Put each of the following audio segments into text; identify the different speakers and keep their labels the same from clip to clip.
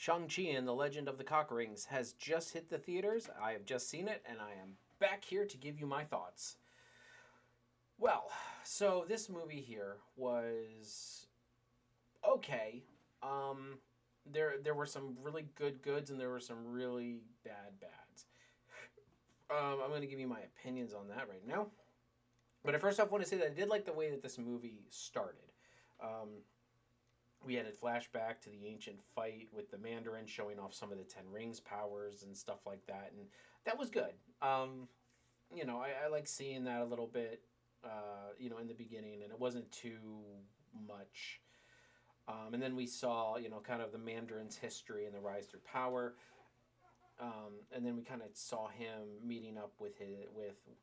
Speaker 1: Shang-Chi and the Legend of the Cock Rings has just hit the theaters. I have just seen it, and I am back here to give you my thoughts. Well, so this movie here was okay. Um, there were some really good goods, and there were some really bad bads. I'm going to give you my opinions on that right now. But I first off want to say that I did like the way that this movie started. Um, we had a flashback to the ancient fight with the Mandarin, showing off some of the Ten Rings powers and stuff like that, and that was good. I like seeing that a little bit, in the beginning, and it wasn't too much. And then we saw, kind of the Mandarin's history and the rise through power. And then we kind of saw him meeting up with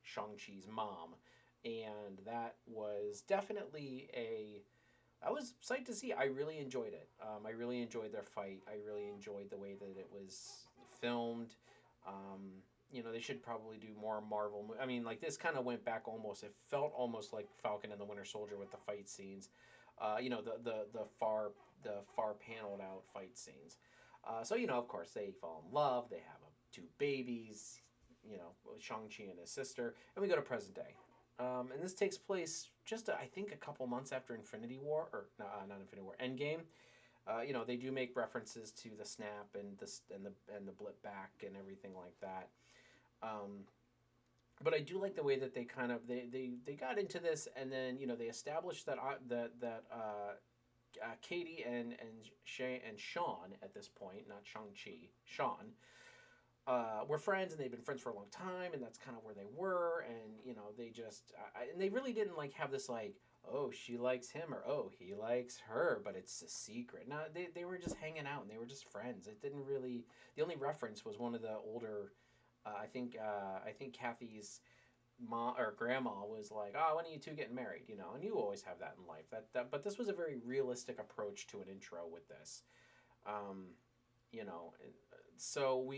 Speaker 1: Shang-Chi's mom, and that was definitely a I was psyched to see. I really enjoyed it. I really enjoyed their fight. I really enjoyed the way that it was filmed. They should probably do more Marvel. I mean, like this kind of went back almost. It felt almost like Falcon and the Winter Soldier with the fight scenes. The far paneled out fight scenes. Of course, they fall in love. They have two babies. Shang-Chi and his sister, and we go to present day. And this takes place just, I think, a couple months after Infinity War, or no, not Infinity War, Endgame. They do make references to the snap and the blip back and everything like that. Um, but I do like the way that they kind of they got into this, and then they established that Katie and Sean at this point, not Shang-Chi, Sean, were friends, and they've been friends for a long time, and that's kind of where they were, and they just and they really didn't like have this like, oh, she likes him, or oh, he likes her, but it's a secret. No, they were just hanging out, and they were just friends. It didn't really. The only reference was one of the older. I think Kathy's mom or grandma was like, "Oh, when are you two getting married?" And you always have that in life. But this was a very realistic approach to an intro with this. Um, so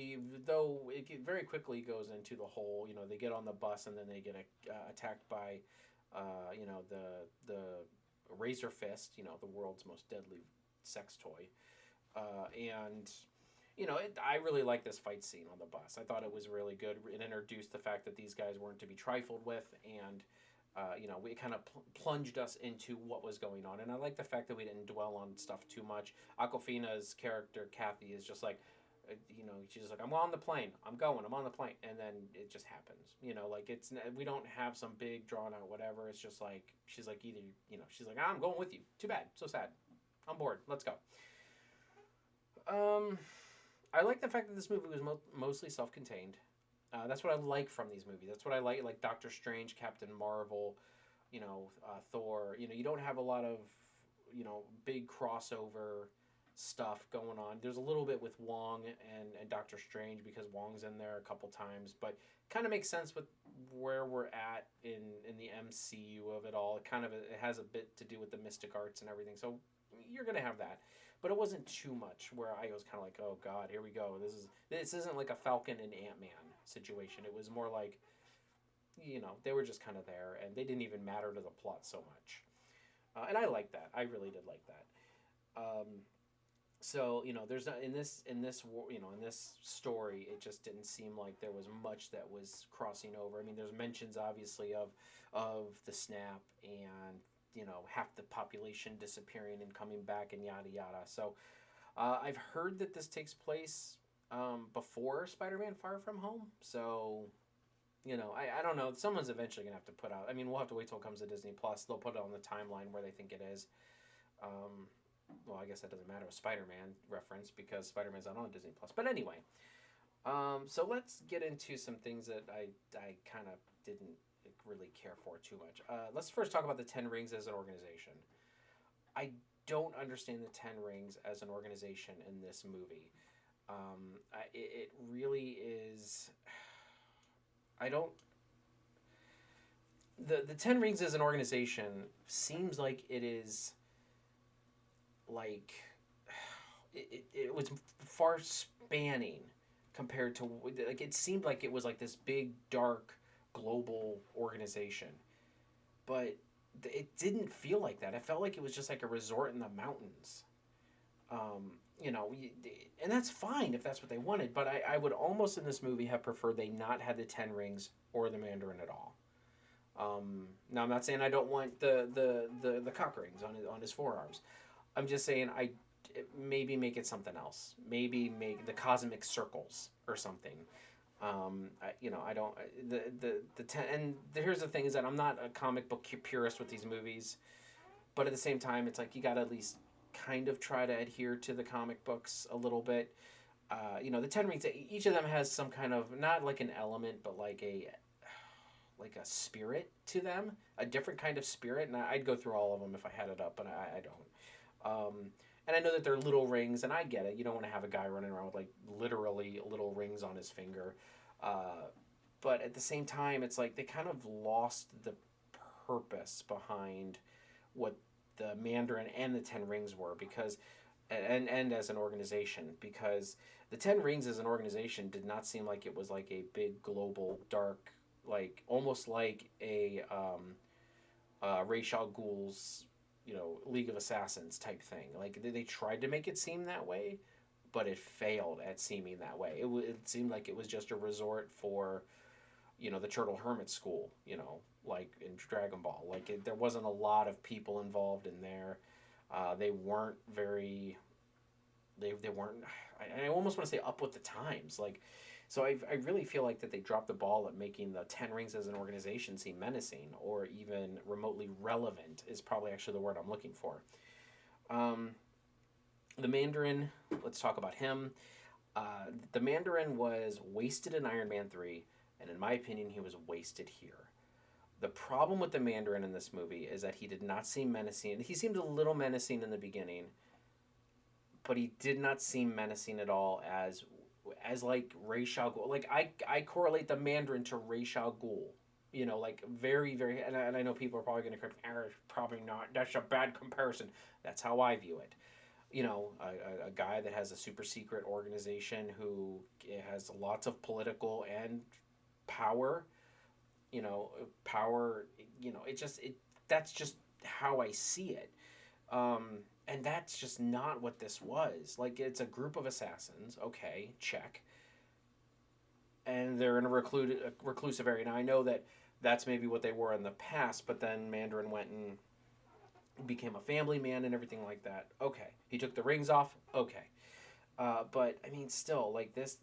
Speaker 1: though very quickly goes into the whole, they get on the bus, and then they get attacked by, the Razor Fist, the world's most deadly sex toy, and I really like this fight scene on the bus. I thought it was really good. It introduced the fact that these guys weren't to be trifled with, and we kind of plunged us into what was going on. And I like the fact that we didn't dwell on stuff too much. Aquafina's character, Kathy, is just like, she's just like, I'm on the plane. I'm on the plane. And then it just happens. We don't have some big drawn out whatever. It's just like, she's like, she's like, I'm going with you. Too bad. So sad. I'm bored. Let's go. Um, I like the fact that this movie was mostly self contained. That's what I like from these movies. That's what I like Doctor Strange, Captain Marvel, Thor. You don't have a lot of big crossover stuff going on. There's a little bit with Wong and Doctor Strange because Wong's in there a couple times, but kind of makes sense with where we're at in the MCU of it all. It has a bit to do with the mystic arts and everything. So you're gonna have that, but it wasn't too much where I was kind of like, oh god, here we go. This isn't like a Falcon and Ant-Man situation. It was more like, they were just kind of there, and they didn't even matter to the plot so much. And I like that. I really did like that. Um, so there's not in this story, it just didn't seem like there was much that was crossing over. I mean, there's mentions obviously of the snap, and half the population disappearing and coming back, and yada yada. So I've heard that this takes place before Spider-Man: Far From Home. So I don't know. Someone's eventually gonna have to put out. I mean, we'll have to wait till it comes to Disney Plus. They'll put it on the timeline where they think it is. Um, well, I guess that doesn't matter with Spider-Man reference because Spider-Man's not on Disney Plus. But anyway, so let's get into some things that I kind of didn't really care for too much. Let's first talk about the Ten Rings as an organization. I don't understand the Ten Rings as an organization in this movie. It really is. I don't. The Ten Rings as an organization seems like it is like it was far spanning compared to, like, it seemed like it was like this big dark global organization, but it didn't feel like that. It felt like it was just like a resort in the mountains. You know, and that's fine if that's what they wanted. But I would almost in this movie have preferred they not had the Ten Rings or the Mandarin at all. Now I'm not saying I don't want the cock rings on his forearms. I'm just saying I maybe make it something else. Maybe make the cosmic circles or something. You know, I don't the ten, and here's the thing is that I'm not a comic book purist with these movies, but at the same time, it's like you got to at least kind of try to adhere to the comic books a little bit. You know, the Ten Rings, each of them has some kind of not like an element, but like a spirit to them, a different kind of spirit. And I'd go through all of them if I had it up, but I don't. And I know that they're little rings, and I get it. You don't want to have a guy running around with like literally little rings on his finger. Uh, but at the same time, it's like they kind of lost the purpose behind what the Mandarin and the Ten Rings were because, and as an organization, because the Ten Rings as an organization did not seem like it was like a big global dark, like almost like a Ra's al Ghul's, you know, League of Assassins type thing. Like they tried to make it seem that way, but it failed at seeming that way. It seemed like it was just a resort for, you know, the Turtle Hermit School, you know, like in Dragon Ball. Like there wasn't a lot of people involved in there. They weren't very. They weren't. I almost want to say up with the times. Like, so I really feel like that they dropped the ball at making the Ten Rings as an organization seem menacing or even remotely relevant is probably actually the word I'm looking for. Um, the Mandarin. Let's talk about him. The Mandarin was wasted in Iron Man 3, and in my opinion, he was wasted here. The problem with the Mandarin in this movie is that he did not seem menacing. He seemed a little menacing in the beginning, but he did not seem menacing at all as like Ra's al Ghul. Like I correlate the Mandarin to Ra's al Ghul. You know, like very very. And I know people are probably going to correct me. Probably not. That's a bad comparison. That's how I view it. You know, a guy that has a super secret organization who has lots of political and power. You know, power. You know, it that's just how I see it. And that's just not what this was. Like, it's a group of assassins. Okay, check. And they're in a reclusive area. Now, I know that that's maybe what they were in the past, but then Mandarin went and became a family man and everything like that. Okay. He took the rings off. Okay. But I mean, still, like this.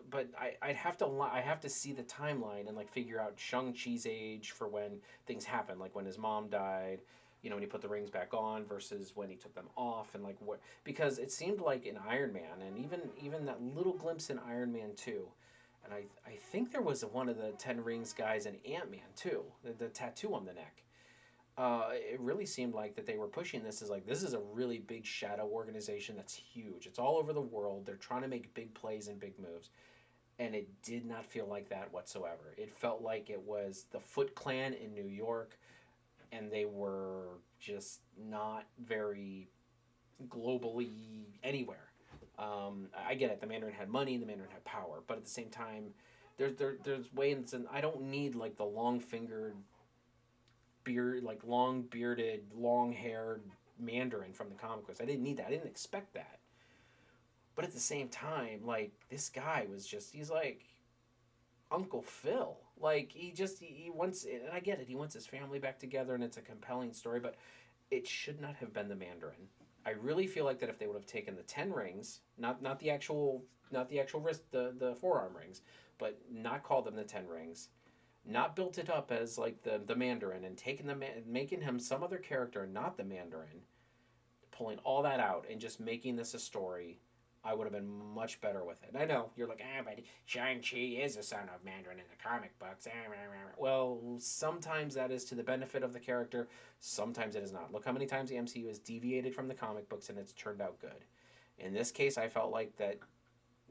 Speaker 1: But I have to see the timeline and like figure out Shang-Chi's age for when things happened, like when his mom died. You know, when he put the rings back on versus when he took them off, and like what, because it seemed like in Iron Man, and even that little glimpse in Iron Man 2, and I think there was one of the Ten Rings guys in Ant-Man too, the tattoo on the neck. It really seemed like that they were pushing this as like this is a really big shadow organization that's huge. It's all over the world. They're trying to make big plays and big moves, and it did not feel like that whatsoever. It felt like it was the Foot Clan in New York, and they were just not very globally anywhere. I get it. The Mandarin had money, the Mandarin had power, but at the same time, there's ways, and I don't need like the long fingered beard, like long bearded, long haired Mandarin from the comic books. I didn't need that. I didn't expect that. But at the same time, like this guy was just, he's like Uncle Phil. Like he wants, and I get it. He wants his family back together, and it's a compelling story. But it should not have been the Mandarin. I really feel like that if they would have taken the Ten Rings, not the actual wrist, the forearm rings, but not called them the Ten Rings, not built it up as like the Mandarin, and taken making him some other character, not the Mandarin, pulling all that out and just making this a story, I would have been much better with it. I know you're like, but Shang-Chi is a son of Mandarin in the comic books. Well, sometimes that is to the benefit of the character. Sometimes it is not. Look how many times the MCU has deviated from the comic books and it's turned out good. In this case, I felt like that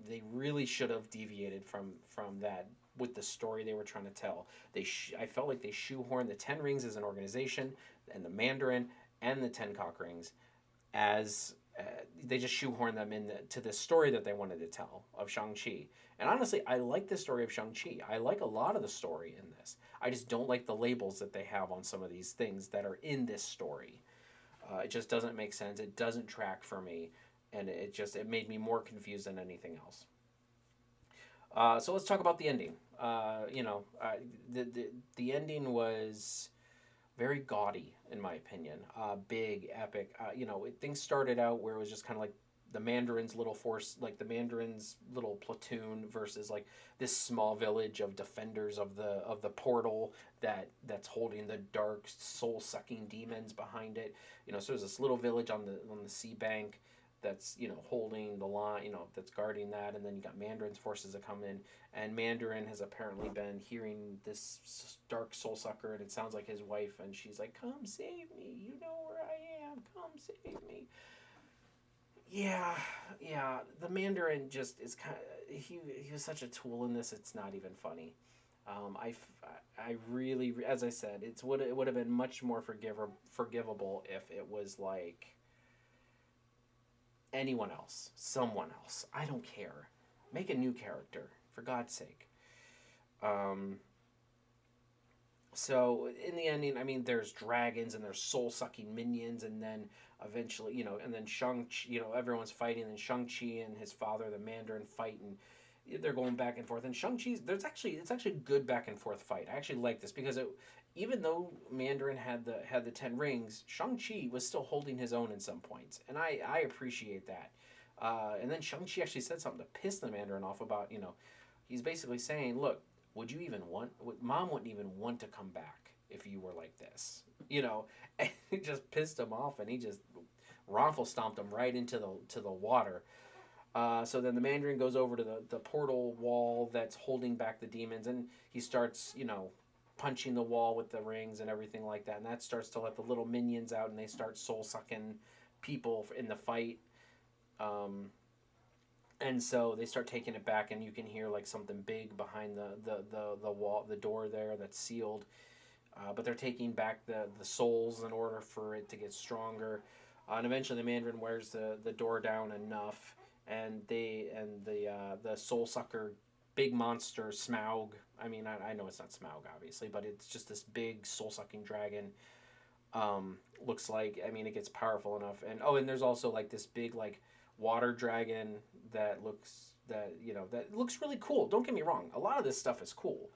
Speaker 1: they really should have deviated from that with the story they were trying to tell. I felt like they shoehorned the Ten Rings as an organization and the Mandarin and the Ten Cock Rings as they just shoehorned them to the story that they wanted to tell of Shang-Chi. And honestly, I like the story of Shang-Chi. I like a lot of the story in this. I just don't like the labels that they have on some of these things that are in this story. It just doesn't make sense. It doesn't track for me. and it made me more confused than anything else. So let's talk about the ending. The ending was very gaudy in my opinion. Big, epic. Things started out where it was just kind of like the Mandarin's little force, like the Mandarin's little platoon versus like this small village of defenders of the portal that's holding the dark soul sucking demons behind it. So there's this little village on the sea bank that's holding the line, that's guarding that, and then you got Mandarin's forces that come in, and Mandarin has apparently been hearing this dark soul sucker, and it sounds like his wife, and she's like, "Come save me, you know where I am, come save me." Yeah, yeah. The Mandarin just is kind of he was such a tool in this. It's not even funny. I really, as I said, it would have been much more forgivable if it was like anyone else, someone else. I don't care. Make a new character, for God's sake. Um, so in the ending, I mean, there's dragons and there's soul sucking minions, and then eventually, and then Shang-Chi, everyone's fighting, and Shang-Chi and his father, the Mandarin, fight, and they're going back and forth. And Shang-Chi's, it's actually a good back and forth fight. I actually like this because even though Mandarin had the 10 rings, Shang-Chi was still holding his own in some points, and I appreciate that. And then Shang-Chi actually said something to piss the Mandarin off about, he's basically saying, look, would you even want, mom wouldn't even want to come back if you were like this, and it just pissed him off, and he just raffle stomped him right into the water. So then the Mandarin goes over to the portal wall that's holding back the demons, and he starts, punching the wall with the rings and everything like that, and that starts to let the little minions out, and they start soul sucking people in the fight. Um, and so they start taking it back, and you can hear like something big behind the wall, the door there that's sealed. But they're taking back the souls in order for it to get stronger. And eventually, the Mandarin wears the door down enough, and the soul sucker big monster Smaug. I mean, I know it's not Smaug obviously, but it's just this big soul sucking dragon. Looks like, I mean, it gets powerful enough, and there's also like this big like water dragon that looks really cool. Don't get me wrong, a lot of this stuff is cool.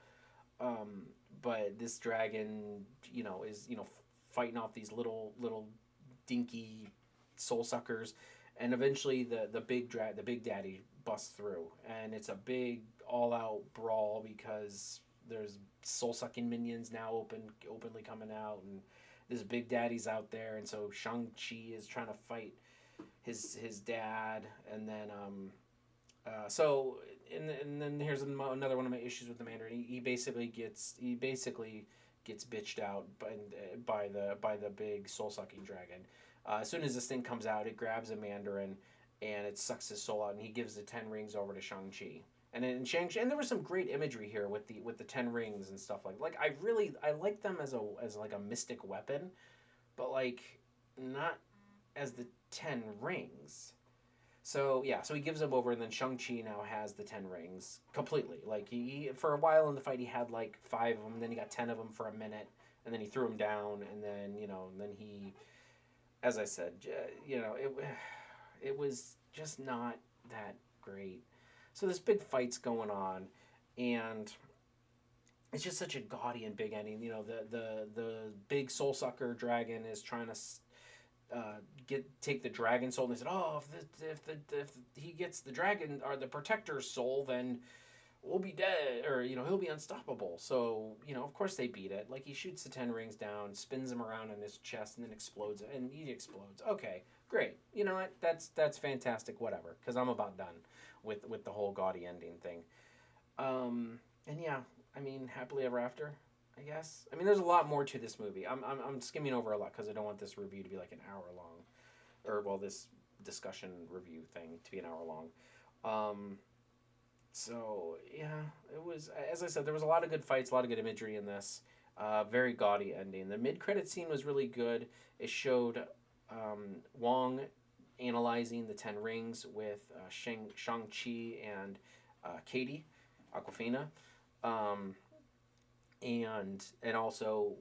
Speaker 1: Um, but this dragon, is fighting off these little dinky soul suckers, and eventually the big daddy busts through, and it's a big all out brawl because there's soul sucking minions now openly coming out, and this big daddy's out there, and so Shang-Chi is trying to fight his dad, and then so and then here's another one of my issues with the Mandarin. He basically gets bitched out by the big soul sucking dragon. As soon as this thing comes out, it grabs a Mandarin and it sucks his soul out, and he gives the 10 rings over to Shang-Chi. And then Shang-Chi, and there was some great imagery here with the 10 rings and stuff like I like them as like a mystic weapon, but like not as the 10 rings. So yeah, so he gives them over, and then Shang-Chi now has the 10 rings completely. Like he for a while in the fight he had like 5 of them, then he got 10 of them for a minute, and then he threw them down, and then and then he, as I said, it was just not that great. So this big fight's going on, and it's just such a gaudy and big ending. The big soul sucker dragon is trying to take the dragon soul, and they said, "Oh, if he gets the dragon or the protector's soul, then we'll be dead, or he'll be unstoppable." So of course they beat it. Like he shoots the 10 rings down, spins them around in his chest, and then explodes, and he explodes. Okay, great. You know what? That's fantastic. Whatever, because I'm about done with the whole gaudy ending thing. And yeah, I mean, happily ever after, I guess. I mean, there's a lot more to this movie. I'm skimming over a lot because I don't want this review to be like an hour long, or well, this discussion review thing to be an hour long. So yeah, it was, as I said, there was a lot of good fights, a lot of good imagery in this. Very gaudy ending. The mid-credit scene was really good. It showed Wong analyzing the 10 rings with Shang-Chi and Katie Aquafina. Um, and also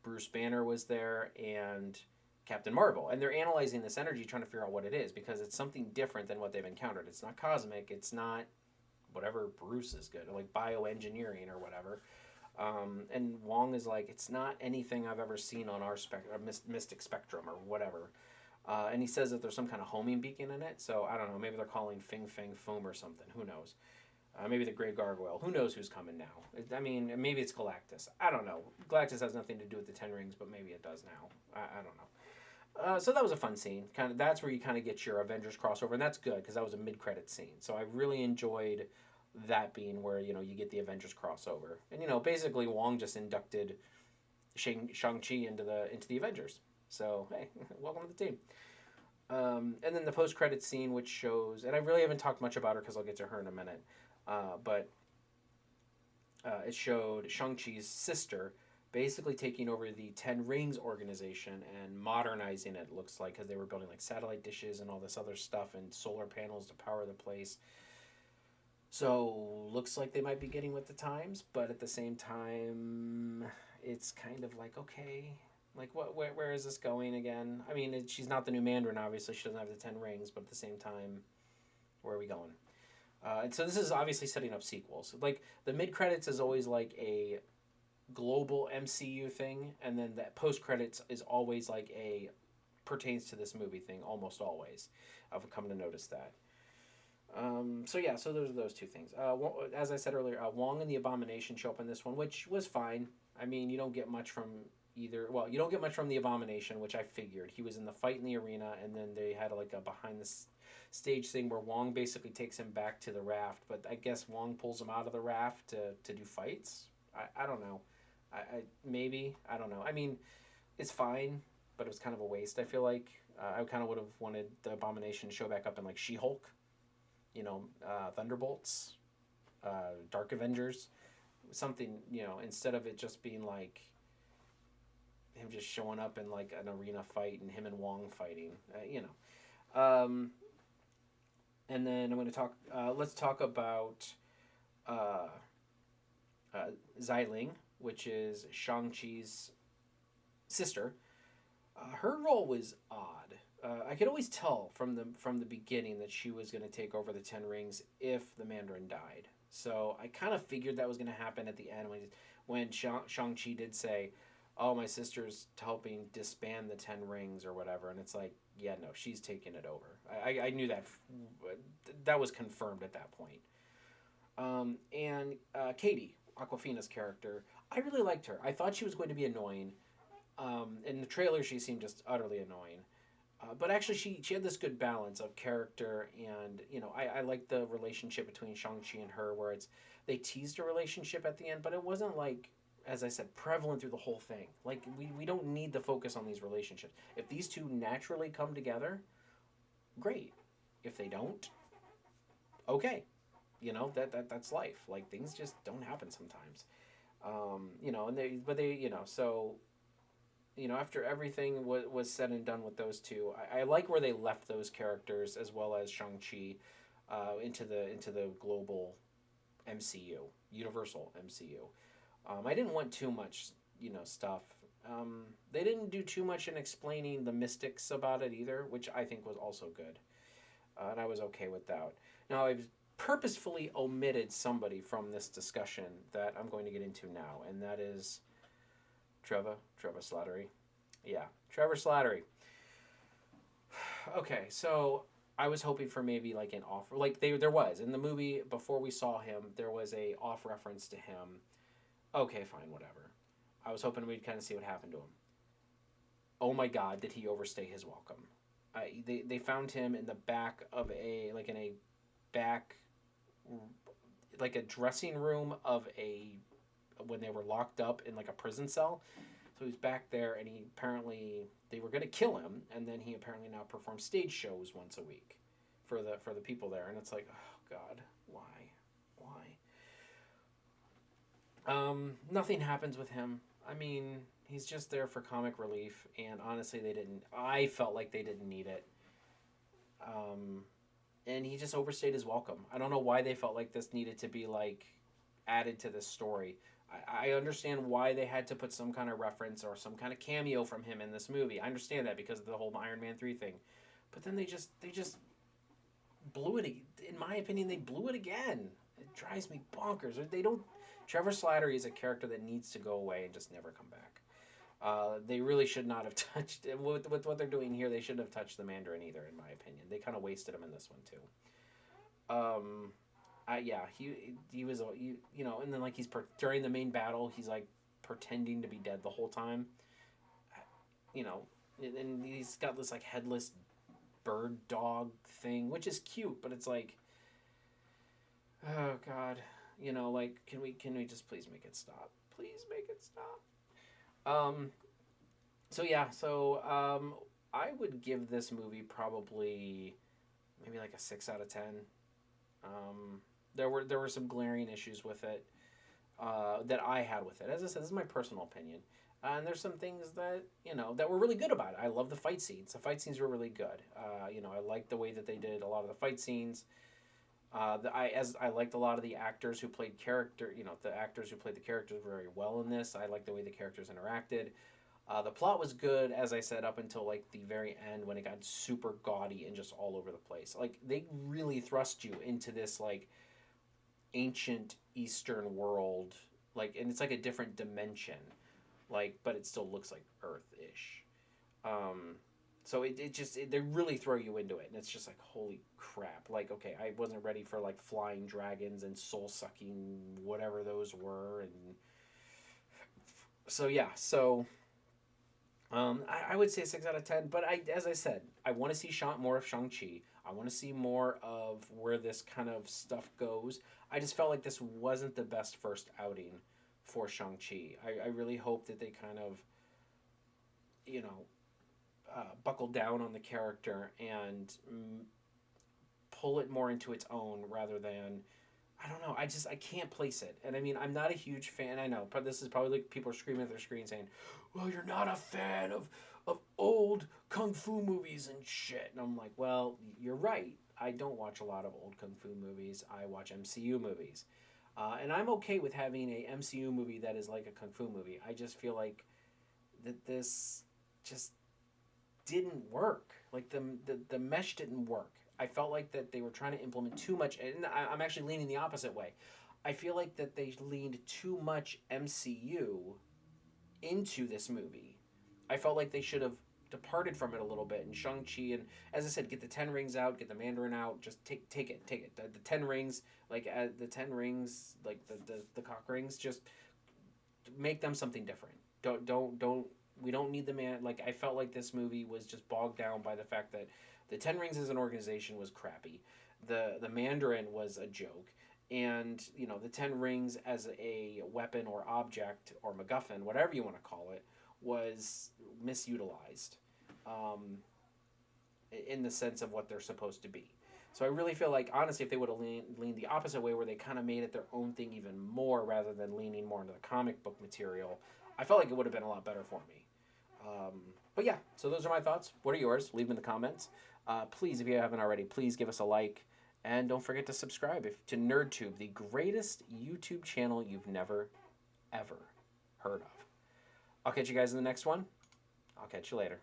Speaker 1: Bruce Banner was there, and Captain Marvel, and they're analyzing this energy, trying to figure out what it is because it's something different than what they've encountered. It's not cosmic. It's not whatever Bruce is good, like bioengineering or whatever. And Wong is like, it's not anything I've ever seen on our mystic spectrum or whatever. And he says that there's some kind of homing beacon in it. So I don't know. Maybe they're calling Fing Fang Foom or something. Who knows? Maybe the Grey Gargoyle. Who knows who's coming now? I mean, maybe it's Galactus. I don't know. Galactus has nothing to do with the Ten Rings, but maybe it does now. I don't know. So that was a fun scene. Kind of that's where you kind of get your Avengers crossover, and that's good because that was a mid-credit scene. So I really enjoyed that being where you get the Avengers crossover, and basically Wong just inducted Shang-Chi into the Avengers. So hey, welcome to the team. And then the post-credit scene, which shows, and I really haven't talked much about her because I'll get to her in a minute, but it showed Shang-Chi's sister basically taking over the Ten Rings organization and modernizing it, looks like, because they were building like satellite dishes and all this other stuff and solar panels to power the place. So looks like they might be getting with the times, but at the same time, it's kind of like, okay, like where is this going again? I mean, she's not the new Mandarin, obviously. She doesn't have the Ten Rings, but at the same time, where are we going? And so this is obviously setting up sequels. Like the mid credits is always like a global MCU thing, and then that post credits is always like a pertains to this movie thing, almost always. I've come to notice that. So yeah, so there's those two things. As I said earlier, Wong and the Abomination show up in this one, which was fine. I mean, you don't get much from either. Well, you don't get much from the Abomination, which I figured. He was in the fight in the arena, and then they had like a behind the stage thing where Wong basically takes him back to the raft, but I guess Wong pulls him out of the raft to do fights. I don't know. Maybe, I don't know. I mean, it's fine, but it was kind of a waste, I feel like. I kind of would have wanted the Abomination to show back up in like She-Hulk, Thunderbolts, Dark Avengers, something, instead of it just being like him just showing up in like an arena fight and him and Wong fighting, and then I'm going to talk, let's talk about Xiling, which is Shang-Chi's sister. Her role was odd. I could always tell from the beginning that she was going to take over the Ten Rings if the Mandarin died. So I kind of figured that was going to happen at the end when Shang-Chi did say, "Oh, my sister's helping disband the Ten Rings or whatever," and it's like, yeah, no, she's taking it over. I knew that was confirmed at that point. And Katie, Aquafina's character, I really liked her. I thought she was going to be annoying. In the trailer, she seemed just utterly annoying. But actually, she had this good balance of character, and I liked the relationship between Shang-Chi and her, where they teased a relationship at the end, but it wasn't like, as I said, prevalent through the whole thing. Like we don't need to focus on these relationships. If these two naturally come together, great. If they don't, okay. That's life. Like things just don't happen sometimes. After everything was said and done with those two, I like where they left those characters as well as Shang-Chi into the global MCU, Universal MCU. I didn't want too much, stuff. They didn't do too much in explaining the mystics about it either, which I think was also good. And I was okay with that. Now, I've purposefully omitted somebody from this discussion that I'm going to get into now, and that is Trevor Slattery. Yeah, Trevor Slattery. Okay, so I was hoping for maybe like an off, like there was in the movie before we saw him, there was a off reference to him. Okay, fine, whatever. I was hoping we'd kind of see what happened to him. Oh my God, did he overstay his welcome? They found him in the back of like a dressing room of when they were locked up in like a prison cell. So he's back there, and they were going to kill him, and then he apparently now performs stage shows once a week for the people there, and it's like, oh God, why? Nothing happens with him. I mean, he's just there for comic relief, and honestly, I felt like they didn't need it. And he just overstayed his welcome. I don't know why they felt like this needed to be like added to this story. I understand why they had to put some kind of reference or some kind of cameo from him in this movie. I understand that because of the whole Iron Man 3 thing. But then they just blew it. In my opinion, they blew it again. It drives me bonkers. They don't. Trevor Slattery is a character that needs to go away and just never come back. They really should not have touched with what they're doing here. They shouldn't have touched the Mandarin either, in my opinion. They kind of wasted him in this one too. Yeah, he was you know, and then like during the main battle, he's like pretending to be dead the whole time. You know, and he's got this like headless bird dog thing, which is cute, but it's like, oh god, you know, like can we just please make it stop? Please make it stop. Um, so yeah, I would give this movie probably maybe like a 6 out of 10. There were some glaring issues with it that I had with it. As I said, this is my personal opinion. And there's some things that that were really good about it. I love the fight scenes. The fight scenes were really good. I liked the way that they did a lot of the fight scenes. I liked a lot of the actors who played character. The actors who played the characters very well in this. I liked the way the characters interacted. The plot was good, as I said, up until like the very end when it got super gaudy and just all over the place. Like they really thrust you into this like ancient Eastern world, like, and it's like a different dimension, like, but it still looks like Earth-ish. Um, so they really throw you into it, and it's just like holy crap. Like, okay, I wasn't ready for like flying dragons and soul sucking whatever those were, and so yeah, I would say 6 out of 10. But as I said, I want to see more of Shang-Chi. I want to see more of where this kind of stuff goes. I just felt like this wasn't the best first outing for Shang-Chi. I really hope that they kind of, you know, buckle down on the character and pull it more into its own rather than, I don't know. I can't place it. And I mean, I'm not a huge fan. I know, but this is probably like people are screaming at their screen saying, "Well, you're not a fan of old kung fu movies and shit." And I'm like, "Well, you're right. I don't watch a lot of old kung fu movies. I watch MCU movies." And I'm okay with having a MCU movie that is like a kung fu movie. I just feel like that this just didn't work. Like the mesh didn't work. I felt like that they were trying to implement too much, and I'm actually leaning the opposite way. I feel like that they leaned too much MCU into this movie. I felt like they should have departed from it a little bit. And Shang-Chi, and as I said, get the 10 rings out, get the Mandarin out, just take it. The 10 rings, like the 10 rings, like the cock rings, just make them something different. Don't we don't need the man. Like, I felt like this movie was just bogged down by the fact that the Ten Rings as an organization was crappy. The Mandarin was a joke. And, the Ten Rings as a weapon or object or MacGuffin, whatever you want to call it, was misutilized in the sense of what they're supposed to be. So I really feel like, honestly, if they would have leaned the opposite way where they kind of made it their own thing even more rather than leaning more into the comic book material, I felt like it would have been a lot better for me. But yeah, so those are my thoughts. What are yours? Leave them in the comments. Please, if you haven't already, please give us a like. And don't forget to subscribe to NerdTube, the greatest YouTube channel you've never, ever heard of. I'll catch you guys in the next one. I'll catch you later.